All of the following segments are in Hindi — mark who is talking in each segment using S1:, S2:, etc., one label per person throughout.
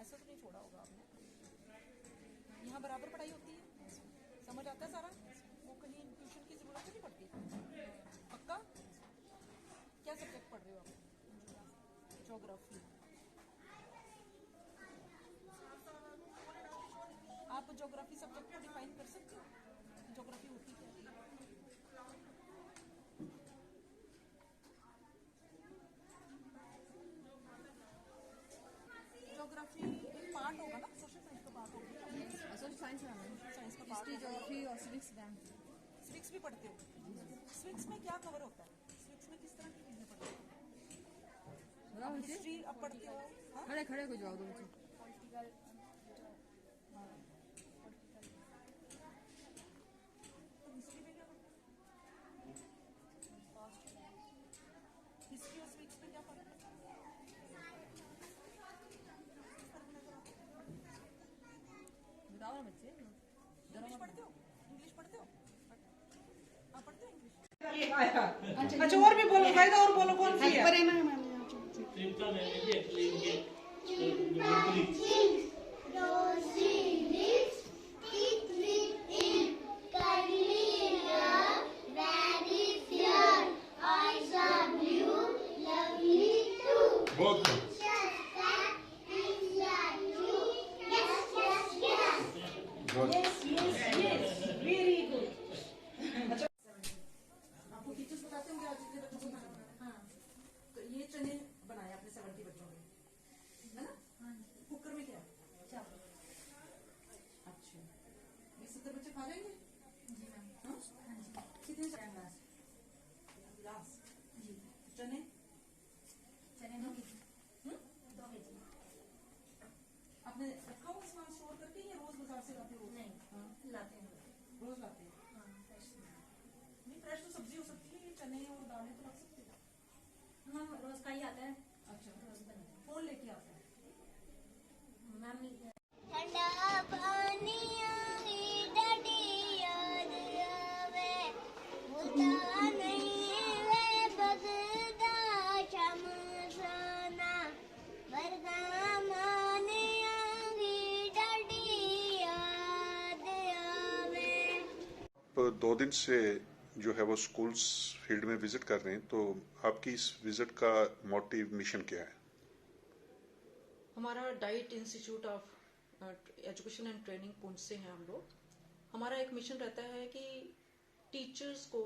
S1: ऐसा तो नहीं छोड़ा होगा आपने। यहाँ बराबर पढ़ाई होती है, समझ आता है सारा, वो कहीं ट्यूशन की जरूरत नहीं पड़ती। पक्का? क्या सब्जेक्ट पढ़ रहे हो आप? ज्योग्राफी। आप ज्योग्राफी सब्जेक्ट को डिफाइन कर सकते हो? ज्योग्राफी होती क्या है? ज्योग्राफी एक पार्ट होगा ना, सोशल साइंस का पार्ट होगा।
S2: सोशल साइंस है,
S1: साइंस का
S2: हिस्ट्री, ज्योग्राफी और सिविक्स मैम।
S1: सिविक्स भी पढ़ते हो? सिविक्स में क्या कवर होता है? सिविक्स में किस तरह की चीजें पढ़ते हो? हिस्ट्री अब पढ़ते हो?
S2: खड़े खड़े को जवाब दो मुझे।
S1: हिस्ट्री में क्या पढ़ते हो? हिस्ट्री और सिविक्स में क्या फर्क है?
S2: बताओ ना बच्चे।
S1: इंग्लिश पढ़ते हो? इंग्लिश पढ़ते हो? हाँ पढ़ते हो इंग्लिश।
S3: अच्छा और भी बोलो, फायदा और बोलो, कौन सी है?
S1: आपको टीचर्स बताते होंगे आज जितने बच्चों को खाना। हाँ, तो ये चने बनाए आपने 70 बच्चों के, है ना? कुकर में क्या? चावल। अच्छा, ये 70 बच्चे खा जाएंगे? जी मैम। हाँ जी। कितने गिलास? जी। चने? चने 2 केजी। 2 केजी। आपने रखा हुआ सामान स्टोर करके या रोज बाजार से लाते हो? नहीं, लाते हैं। रोज लाते हैं? हाँ, फ्रेश नहीं, फ्रेश तो सब्जी हो सकती है, ये चने और दालें तो रख सकते हो। मैम रोज का ही आता है। अच्छा, रोज बनता है। कौन लेके आता है? मैम
S4: ठंडा पानी आगी डडी याद आवे, भूलता नहीं वे बगदा शम सोना, बरगा माने आगी डडी याद आवे।
S5: 2 दिन से जो है वो स्कूल्स फील्ड में विजिट कर रहे हैं, तो आपकी इस विजिट का मोटिव, मिशन क्या है?
S1: हमारा diet institute of education and training Poonch से हैं हम लोग। हमारा एक मिशन रहता है कि टीचर्स को,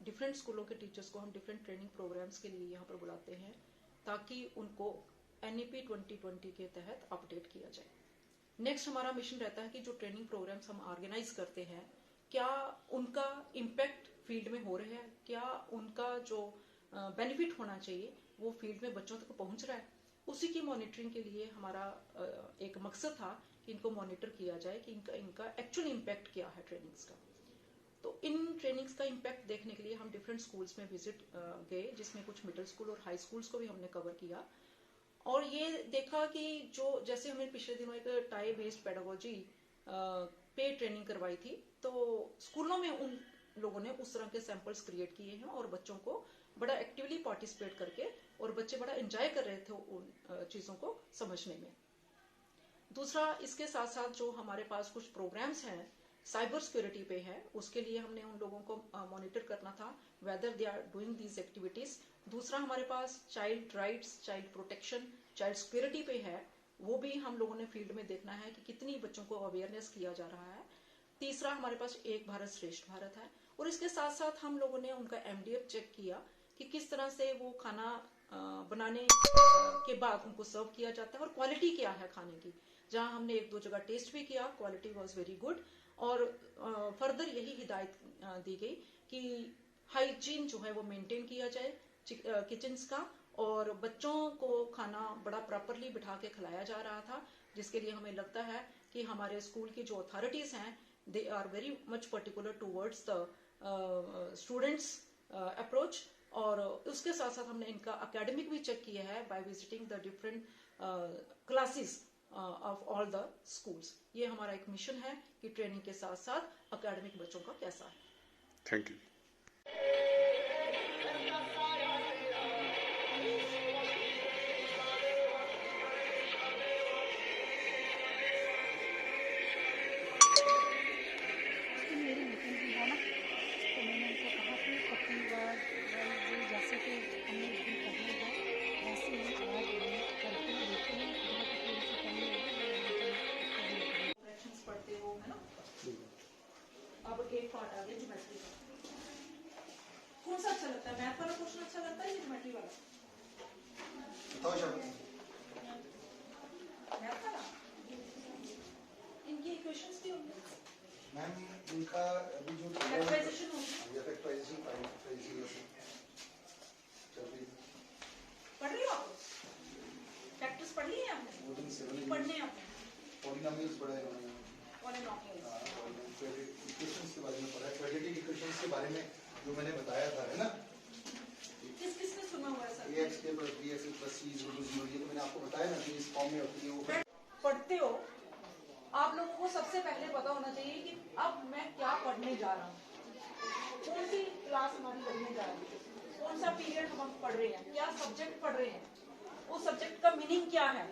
S1: डिफरेंट स्कूलों के टीचर्स को हम डिफरेंट ट्रेनिंग प्रोग्राम्स के लिए यहाँ पर बुलाते हैं ताकि उनको NEP 2020 के तहत अपडेट किया जाए। नेक्स्ट हमारा मिशन रहता है कि जो ट्रेनिंग प्रोग्राम्स हम ऑर्गेनाइज करते हैं, क्या उनका इम्पैक्ट फील्ड में हो रहा है, क्या उनका जो बेनिफिट होना चाहिए वो फील्ड में बच्चों तक पहुंच रहा है। उसी की मॉनिटरिंग के लिए हमारा एक मकसद था कि इनको मॉनिटर किया जाए कि इनका एक्चुअल इम्पैक्ट क्या है ट्रेनिंग्स का। तो इन ट्रेनिंग्स का इम्पैक्ट देखने के लिए हम डिफरेंट स्कूल्स में विजिट गए, जिसमें कुछ मिडिल स्कूल और हाई स्कूल्स को भी हमने कवर किया और ये देखा कि जो जैसे हमने पिछले दिनों एक टाई बेस्ड पेडागोजी पे ट्रेनिंग करवाई थी, तो स्कूलों में उन लोगों ने उस तरह के सैंपल्स क्रिएट किए हैं और बच्चों को बड़ा एक्टिवली पार्टिसिपेट करके और बच्चे बड़ा एंजॉय कर रहे थे उन चीजों को समझने में। दूसरा, इसके साथ साथ जो हमारे पास कुछ प्रोग्राम्स हैं साइबर सिक्योरिटी पे है, उसके लिए हमने उन लोगों को मॉनिटर करना था whether they are doing these activities. दूसरा, हमारे पास child rights, child protection, child security पे है, वो भी हम लोगों ने फील्ड में देखना है कि कितनी बच्चों को अवेयरनेस किया जा रहा है। तीसरा, हमारे पास एक भारत श्रेष्ठ भारत है और इसके साथ साथ हम लोगों ने उनका MDF चेक किया कि किस तरह से वो खाना बनाने के बाद उनको सर्व किया जाता है और क्वालिटी क्या है खाने की। जहां हमने 1-2 जगह टेस्ट भी किया, क्वालिटी वाज वेरी गुड और फर्दर यही हिदायत दी गई कि हाइजीन जो है वो मेंटेन किया जाए किचन्स का, और बच्चों को खाना बड़ा प्रॉपरली बिठा के खिलाया जा रहा था, जिसके लिए हमें लगता है कि हमारे स्कूल की जो अथॉरिटीज हैं they are very much particular towards the students approach. और उसके साथ साथ हमने इनका एकेडमिक भी चेक किया है by visiting the different classes of all the schools. ये हमारा एक मिशन है कि ट्रेनिंग के साथ साथ एकेडमिक बच्चों का कैसा है।
S5: Thank you.
S6: बताओ शब्द
S1: इनकी इक्वेशंस भी होंगे,
S6: मैम इनका अभी जो
S1: फैक्टराइजेशन होंगे।
S6: फैक्टराइजेशन चल रही है।
S1: पढ़ रही हो आप? फैक्टर्स पढ़ लिए हैं आपने?
S6: वो तो सेवन
S1: पढ़ने हैं आपने?
S6: पॉलिनोमियल्स पढ़े हैं
S1: पॉलिनोमियल्स।
S6: इक्वेशंस के बारे में पढ़ा है, क्वाड्रेटिक इक्वेशंस के बारे में जो मैंने बताया था, है ना?
S1: किस किसने सुना हुआ है सर?
S6: ax के plus bx plus c is equal to 0, ये तो मैंने आपको बताया ना कि इस फॉर्म में होती है वो।
S1: पढ़ते हो, आप लोगों को सबसे पहले पता होना चाहिए कि अब मैं क्या पढ़ने जा रहा हूँ, कौन सी क्लास हमारी लगने जा रही है, कौन सा पीरियड हम पढ़ रहे हैं, क्या सब्जेक्ट पढ़ रहे हैं, उस सब्जेक्ट का मीनिंग क्या है।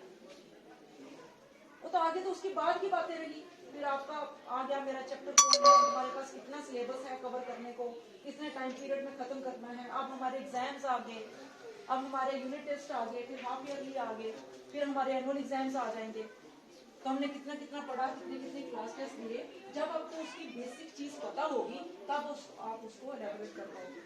S1: वो तो आगे तो उसकी बाद की बातें रही। फिर आपका आ गया मेरा चैप्टर कौन है, हमारे पास कितना सिलेबस है कवर करने को, कितने टाइम पीरियड में खत्म करना है। अब हमारे एग्जाम्स आ गए, अब हमारे यूनिट टेस्ट आ गए, फिर हाफ ईयरली आ गए, फिर हमारे एनुअल एग्जाम्स आ जाएंगे। तो हमने कितना कितना पढ़ा, कितनी कितनी क्लास टेस्ट लिए। जब आपको उसकी बेसिक चीज पता होगी तब आप उसको एलैबोरेट कर पाओगे।